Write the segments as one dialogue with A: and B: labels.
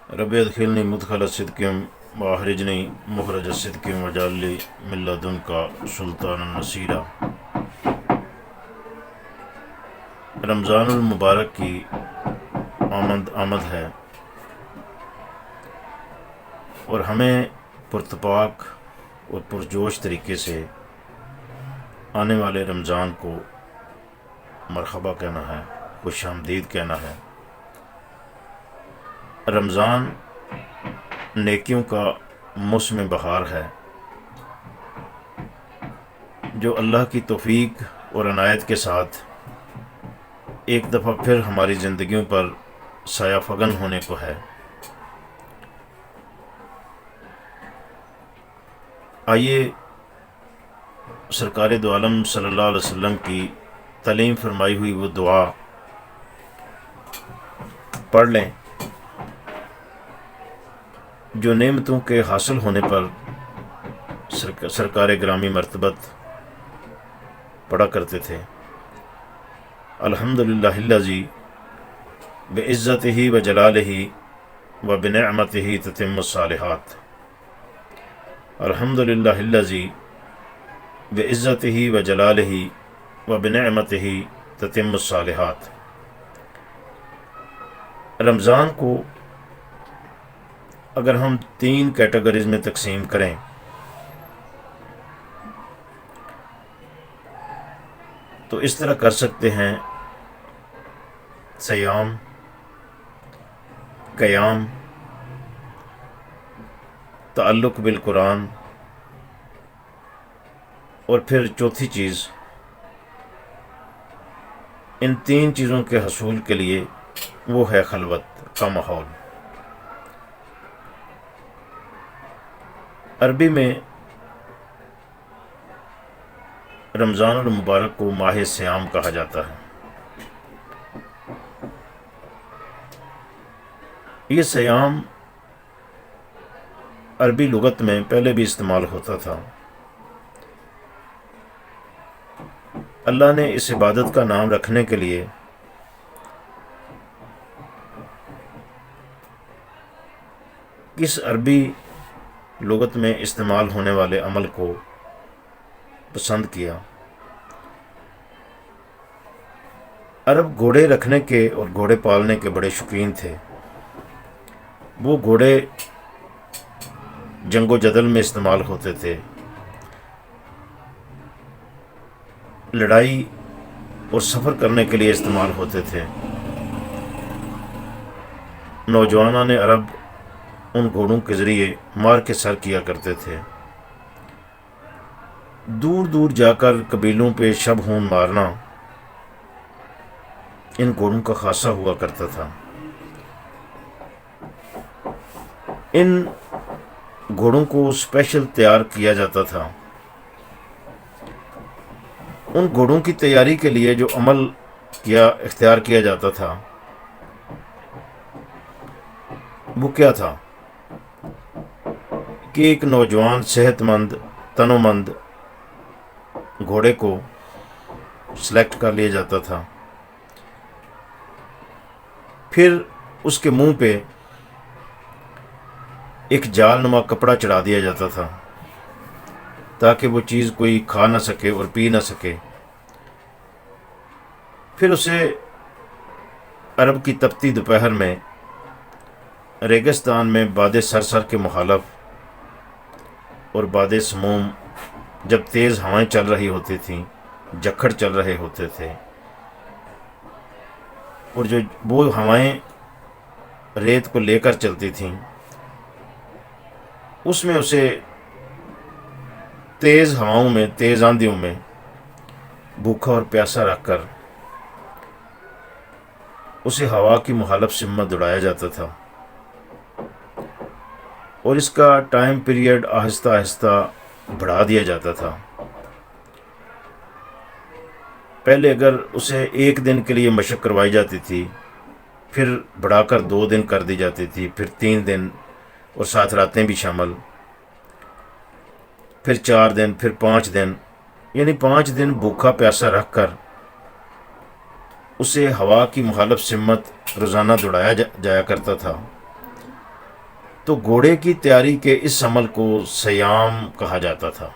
A: رب ادخلنی مدخل صدق واخرجنی مخرج صدق واجعل لی من لدنک سلطانا نصیرا۔ رمضان المبارک کی آمد ہے اور ہمیں پرتپاک اور پرجوش طریقے سے آنے والے رمضان کو مرحبا کہنا ہے، خوش آمدید کہنا ہے۔ رمضان نیکیوں کا موسم بہار ہے جو اللہ کی توفیق اور عنایت کے ساتھ ایک دفعہ پھر ہماری زندگیوں پر سایہ فگن ہونے کو ہے۔ آئیے سرکار دو عالم صلی اللہ علیہ وسلم کی تعلیم فرمائی ہوئی وہ دعا پڑھ لیں جو نعمتوں کے حاصل ہونے پر سرکار گرامی مرتبت پڑھا کرتے تھے۔ الحمدللہ الذی بعزتہ وجلالہ وبنعمتہ تتم الصالحات۔ الحمدللہ الذی بعزتہ وجلالہ وبنعمتہ تتم الصالحات۔ رمضان کو اگر ہم 3 کیٹیگریز میں تقسیم کریں تو اس طرح کر سکتے ہیں: صیام، قیام، تعلق بالقرآن، اور پھر چوتھی چیز ان 3 چیزوں کے حصول کے لیے وہ ہے خلوت کا ماحول۔ عربی میں رمضان المبارک کو ماہ صیام کہا جاتا ہے۔ یہ صیام عربی لغت میں پہلے بھی استعمال ہوتا تھا۔ اللہ نے اس عبادت کا نام رکھنے کے لیے کس عربی لغت میں استعمال ہونے والے عمل کو پسند کیا؟ عرب گھوڑے رکھنے کے اور گھوڑے پالنے کے بڑے شوقین تھے۔ وہ گھوڑے جنگ و جدل میں استعمال ہوتے تھے، لڑائی اور سفر کرنے کے لیے استعمال ہوتے تھے۔ نوجوانان عرب ان گھوڑوں کے ذریعے مار کے سر کیا کرتے تھے۔ دور دور جا کر قبیلوں پہ شب ہون مارنا ان گھوڑوں کا خاصہ ہوا کرتا تھا۔ ان گھوڑوں کو اسپیشل تیار کیا جاتا تھا۔ ان گھوڑوں کی تیاری کے لیے جو عمل اختیار کیا جاتا تھا وہ کیا تھا کہ ایک نوجوان صحت مند تن و مند گھوڑے کو سلیکٹ کر لیا جاتا تھا، پھر اس کے منہ پہ ایک جال نما کپڑا چڑھا دیا جاتا تھا تاکہ وہ چیز کوئی کھا نہ سکے اور پی نہ سکے۔ پھر اسے عرب کی تپتی دوپہر میں ریگستان میں باد سرسر کے مخالف اور باد سموم جب تیز ہوائیں چل رہی ہوتی تھیں، جکھڑ چل رہے ہوتے تھے، اور جو وہ ہوائیں ریت کو لے کر چلتی تھیں اس میں اسے تیز ہواؤں میں، تیز آندھیوں میں بھوکا اور پیاسا رکھ کر اسے ہوا کی مخالف سمت دوڑایا جاتا تھا، اور اس کا ٹائم پیریڈ آہستہ آہستہ بڑھا دیا جاتا تھا۔ پہلے اگر اسے 1 دن کے لیے مشق کروائی جاتی تھی، پھر بڑھا کر 2 دن کر دی جاتی تھی، پھر 3 دن اور 7 راتیں بھی شامل، پھر 4 دن، پھر 5 دن، یعنی 5 دن بھوکا پیاسا رکھ کر اسے ہوا کی مخالف سمت روزانہ دوڑایا جایا کرتا تھا۔ تو گھوڑے کی تیاری کے اس عمل کو سیام کہا جاتا تھا۔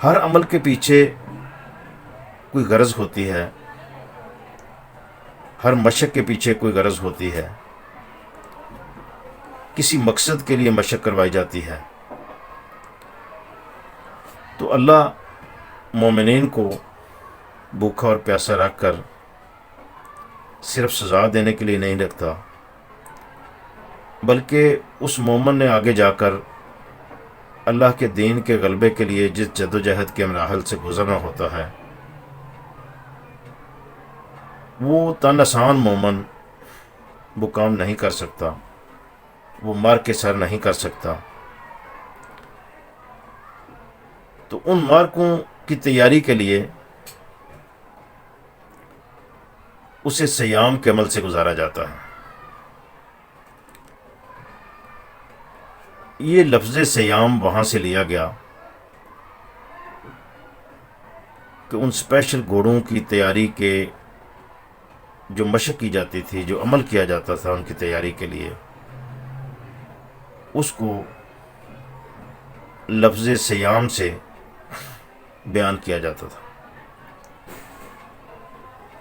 A: ہر عمل کے پیچھے کوئی غرض ہوتی ہے، ہر مشق کے پیچھے کوئی غرض ہوتی ہے، کسی مقصد کے لیے مشق کروائی جاتی ہے۔ تو اللہ مومنین کو بھوکا اور پیاسا رکھ کر صرف سزا دینے کے لیے نہیں رکھتا، بلکہ اس مومن نے آگے جا کر اللہ کے دین کے غلبے کے لیے جس جدوجہد کے مراحل سے گزرنا ہوتا ہے، وہ تن آسان مومن وہ کام نہیں کر سکتا، وہ مار کے سر نہیں کر سکتا۔ تو ان مارکوں کی تیاری کے لیے اسے سیام کے عمل سے گزارا جاتا ہے۔ یہ لفظ سیام وہاں سے لیا گیا کہ ان اسپیشل گھوڑوں کی تیاری کے جو مشق کی جاتی تھی، جو عمل کیا جاتا تھا ان کی تیاری کے لیے، اس کو لفظ سیام سے بیان کیا جاتا تھا۔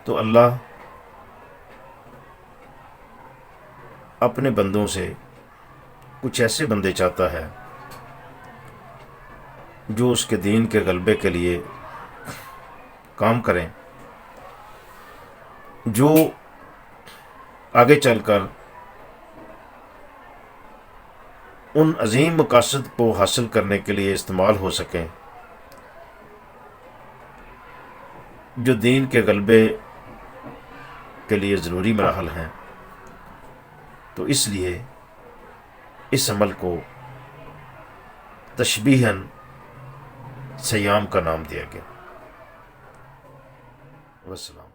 A: تو اللہ اپنے بندوں سے کچھ ایسے بندے چاہتا ہے جو اس کے دین کے غلبے کے لیے کام کریں، جو آگے چل کر ان عظیم مقاصد کو حاصل کرنے کے لیے استعمال ہو سکیں جو دین کے غلبے کے لیے ضروری مراحل ہیں۔ تو اس لیے اس عمل کو تشبیہاً سیام کا نام دیا گیا۔ والسلام۔